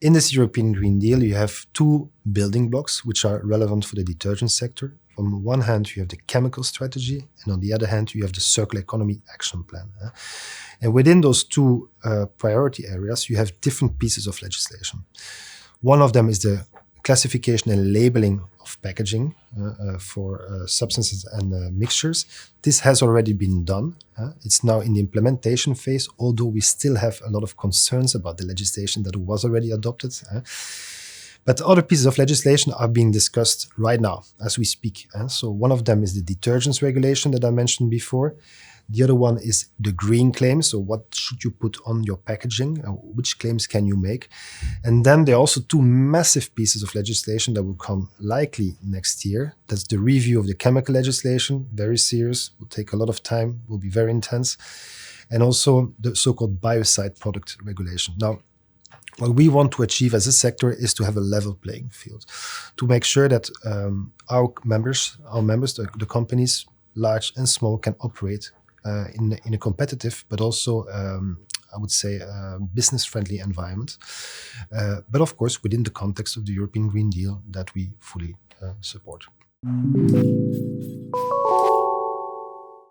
In this European Green Deal, you have two building blocks which are relevant for the detergent sector. On one hand, you have the chemical strategy, and on the other hand, you have the circular economy action plan. And within those two priority areas, you have different pieces of legislation. One of them is the classification and labeling of packaging for substances and mixtures. This has already been done. It's now in the implementation phase, although we still have a lot of concerns about the legislation that was already adopted. But other pieces of legislation are being discussed right now as we speak. So one of them is the detergents regulation that I mentioned before. The other one is the green claim. So what should you put on your packaging? Which claims can you make? And then there are also two massive pieces of legislation that will come likely next year. That's the review of the chemical legislation, very serious, will take a lot of time, will be very intense. And also the so-called biocide product regulation. Now, what we want to achieve as a sector is to have a level playing field, to make sure that our members, the companies, large and small, can operate in a competitive, but also, I would say, business-friendly environment. But of course, within the context of the European Green Deal that we fully support.